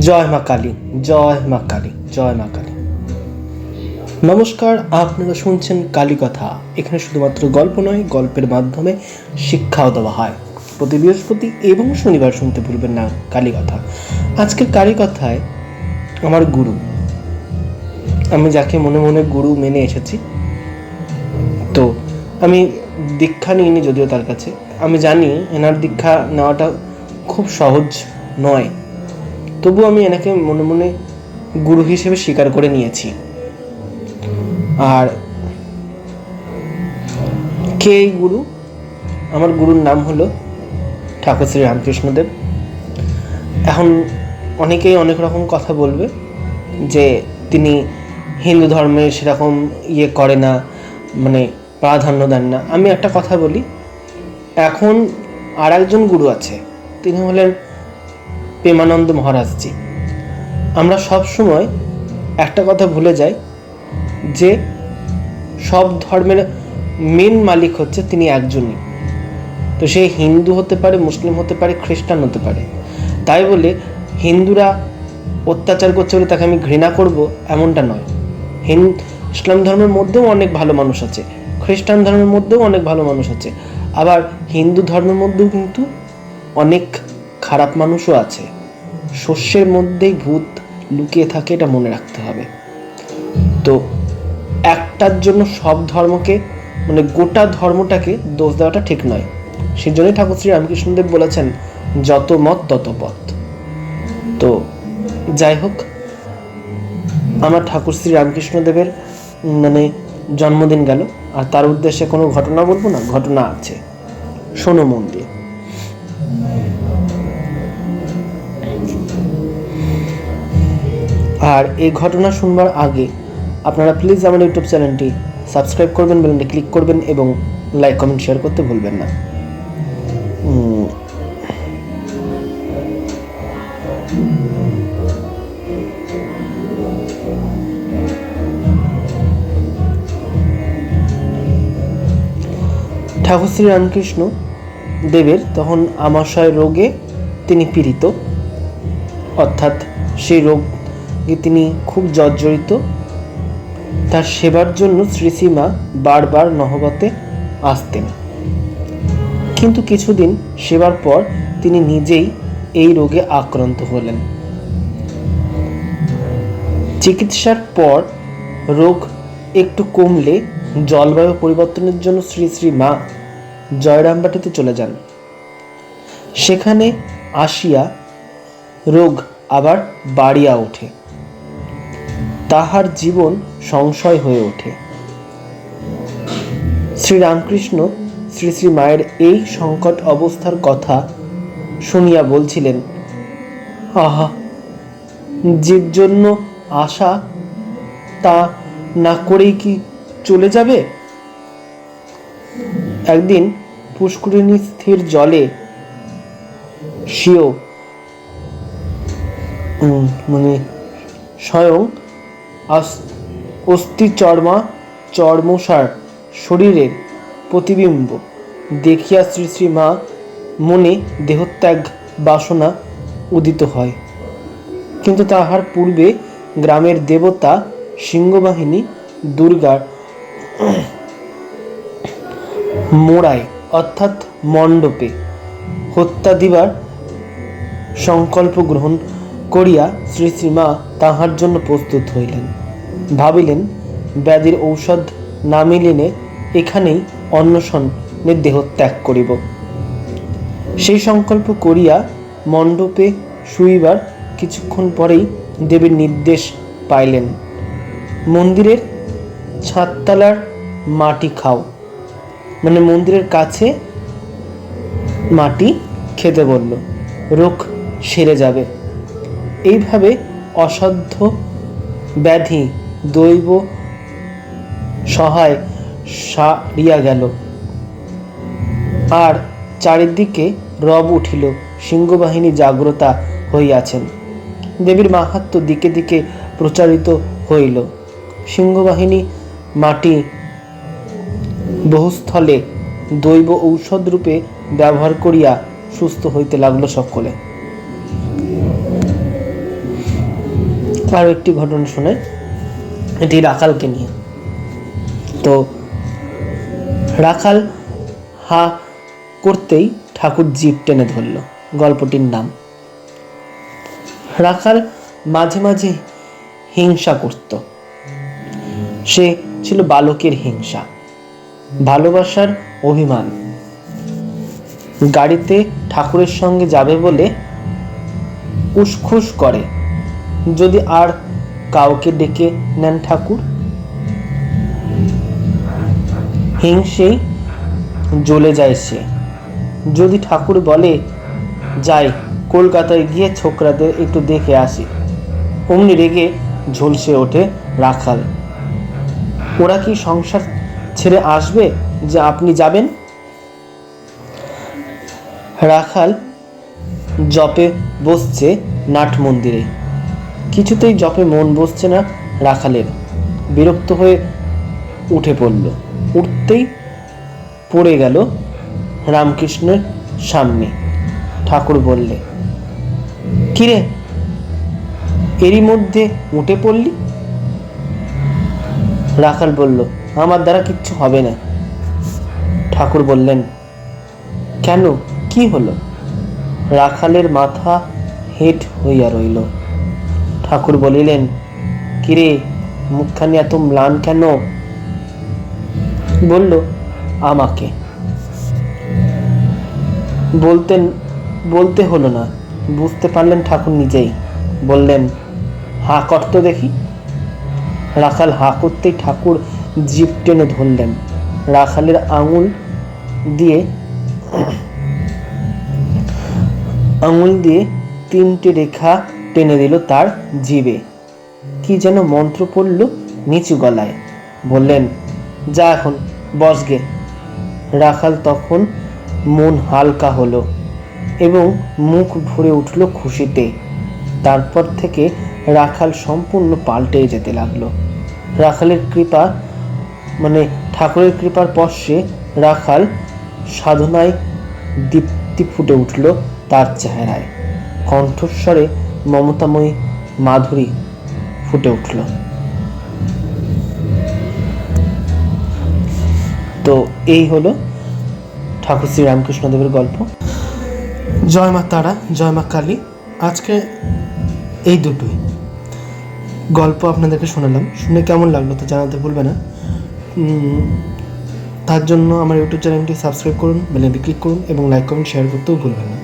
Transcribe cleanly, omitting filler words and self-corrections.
জয় মা কালী, জয় মা কালী, জয় মা কালী। নমস্কার, আপনারা শুনছেন কালী কথা। এখানে শুধুমাত্র গল্প নয়, গল্পের মাধ্যমে শিক্ষাও দেওয়া হয়। প্রতি বৃহস্পতি এবং শনিবার শুনতে ভুলবেন না কালী কথা। আজকের কালী কথায় আমার গুরু, আমি যাকে মনে মনে গুরু মেনে এসেছি, তো আমি দীক্ষা নিইনি যদিও তার কাছে। আমি জানি এনার দীক্ষা নেওয়াটা খুব সহজ নয়, তবু আমি এনাকে মনে মনে গুরু হিসেবে স্বীকার করে নিয়েছি। আর কে এই গুরু? আমার গুরুর নাম হলো ঠাকুর শ্রী রামকৃষ্ণদেব। এখন অনেকেই অনেক রকম কথা বলবে যে তিনি হিন্দু ধর্মে সেরকম করে না, মানে প্রাধান্য দেন না। আমি একটা কথা বলি, এখন আর একজন গুরু আছে, তিনি হলেন প্রেমানন্দ মহারাজজি। আমরা সব সময় একটা কথা ভুলে যাই যে সব ধর্মের মেন মালিক হচ্ছে তিনি একজনই। তো সে হিন্দু হতে পারে, মুসলিম হতে পারে, খ্রিস্টান হতে পারে। তাই বলে হিন্দুরা অত্যাচার করছে বলে তাকে আমি ঘৃণা করব এমনটা নয়। ইসলাম ধর্মের মধ্যেও অনেক ভালো মানুষ আছে, খ্রিস্টান ধর্মের মধ্যেও অনেক ভালো মানুষ আছে, আবার হিন্দু ধর্মের মধ্যেও কিন্তু অনেক খারাপ মানুষও আছে। শস্যের মধ্যেই ভূত লুকিয়ে থাকে, এটা মনে রাখতে হবে। তো একটার জন্য সব ধর্মকে, মানে গোটা ধর্মটাকে দোষ দেওয়াটা ঠিক নয়। সেই জন্যই ঠাকুর শ্রী রামকৃষ্ণদেব বলেছেন, যত মত তত পথ। তো যাই হোক, আমার ঠাকুর শ্রী রামকৃষ্ণদেবের জন্মদিন গেল, আর তার উদ্দেশ্যে কোনো ঘটনা বলবো না, ঘটনা আছে, শোনো মন দিয়ে। আর এই ঘটনা শুনবার আগে আপনারা প্লিজ আমার ইউটিউব চ্যানেলটি সাবস্ক্রাইব করবেন, বেলটি ক্লিক করবেন এবং লাইক কমেন্ট শেয়ার করতে ভুলবেন না। ঠাকুর শ্রী রামকৃষ্ণ দেবের তখন আমাশয় রোগে তিনি পীড়িত, অর্থাৎ সেই রোগে তিনি খুব জর্জরিত। তার সেবার জন্য শ্রী শ্রীমা বারবার নহবতে আসতেন, কিন্তু কিছুদিন সেবার পর তিনি নিজেই এই রোগে আক্রান্ত হলেন। চিকিৎসার পর রোগ একটু কমলে জলবায়ু পরিবর্তনের জন্য শ্রী শ্রী মা জয়রামবাটিতে চলে যান। সেখানে আসিয়া রোগ আবার বাড়িয়া ওঠে, তাহার জীবন সংশয় হয়ে ওঠে। শ্রীরামকৃষ্ণ শ্রী শ্রী মায়ের এই সংকট অবস্থার কথা শুনিয়া বলছিলেন, আহা, যে জন্য আশা তা না করেই কি চলে যাবে? একদিন পুষ্করিণী স্থির জলে স্বয়ং অস্থি চর্মসার শরীরের প্রতিবিম্ব দেখিয়া শ্রী শ্রী মা মনে দেহত্যাগ বাসনা উদিত হয়। কিন্তু তাহার পূর্বে গ্রামের দেবতা সিংহবাহিনী দুর্গার মোড়ায় অর্থাৎ মণ্ডপে হত্যা দিবার সংকল্প গ্রহণ করিয়া শ্রী শ্রীমা তাহার জন্য প্রস্তুত হইলেন। ভাবিলেন, ব্যাধির ঔষধ না মিলিলে এখানেই অন্নশনে দেহত্যাগ করিব। সেই সংকল্প করিয়া মণ্ডপে শুইবার কিছুক্ষণ পরেই দেবীর নির্দেশ পাইলেন, মন্দিরের ছাদতলার মাটি খাও, মানে মন্দিরের কাছে মাটি খেতে বলল, রোগ সেরে যাবে। এইভাবে অসাধ্য ব্যাধি দৈব সহায় সারিয়া গেল। আর চারিদিকে রব উঠিল, সিংহবাহিনী জাগ্রতা হইয়াছেন। দেবীর মাহাত্ম্য দিকে দিকে প্রচারিত হইল। সিংহবাহিনী মাটি বহুস্থলে দৈব ঔষধ রূপে ব্যবহার করিয়া সুস্থ হইতে লাগলো সকলে। আরও একটি ঘটনা শোনায়, এটি রাখালকে নিয়ে। তো রাখাল হা করতেই ঠাকুর জিভ টেনে ধরল। গল্পটির নাম। রাখাল মাঝে মাঝে হিংসা করত। সে ছিল বালকের হিংসা, ভালোবাসার অভিমান। গাড়িতে ঠাকুরের সঙ্গে যাবে বলে উসখুস করে যদি আর কাউকে ডেকে নেন ঠাকুর। হিংসেই জ্বলে যায় সে। যদি ঠাকুর বলে যাই কলকাতায় গিয়ে ছোকরাদের একটু দেখে আসি, অমনি রেগে ঝলসে ওঠে রাখাল। ওরা কি সংসার ছেড়ে আসবে যে আপনি যাবেন? রাখাল জপে বসছে নাট মন্দিরে। কিছুতেই জপে মন বসছে না রাখালের। বিরক্ত হয়ে উঠে পড়ল। উঠতেই পড়ে গেল রামকৃষ্ণের সামনে। ঠাকুর বললে, কিরে এরই মধ্যে উঠে পড়লি? রাখাল বলল, আমার দ্বারা কিচ্ছু হবে না। ঠাকুর বললেন, কেন, কি হলো? রাখালের মাথা হেঁট হইয়া রইল। ঠাকুর বলিলেন, কিরে মুখখানি এত ম্লান কেন? বলল, আমাকে বলতে হলো না, বুঝতে পারলেন ঠাকুর নিজেই। বললেন, হা কর তো দেখি। রাখাল হা করতেই ঠাকুর জিভ টেনে ধরলেন। রাখালের আঙুল দিয়ে 3টে রেখা টেনে দিল তার জিভে। কি যেন মন্ত্র পড়ল নিচু গলায়। বললেন, যা এখন বস গে। রাখাল তখন মন হালকা হলো এবং মুখ ভরে উঠল খুশিতে। তারপর থেকে রাখাল সম্পূর্ণ পাল্টে যেতে লাগলো। রাখালের কৃপা ঠাকুরের কৃপার পশ্বে রাখাল সাধনায় দীপ্তি ফুটে উঠল তার চেহারায়। কণ্ঠস্বরে মমতাময়ী মাধুরী ফুটে উঠল। তো এই হলো ঠাকুর শ্রী রামকৃষ্ণদেবের গল্প। জয় মা তারা, জয় মা কালী। আজকে এই দুটোই গল্প আপনাদেরকে শোনালাম। শুনে কেমন লাগলো তো জানাতে ভুলবে না। তার জন্য আমার ইউটিউব চ্যানেলটি সাবস্ক্রাইব করুন, বেল আইকনটি ক্লিক করুন এবং লাইক কমেন্ট শেয়ার করতেও ভুলবেন না।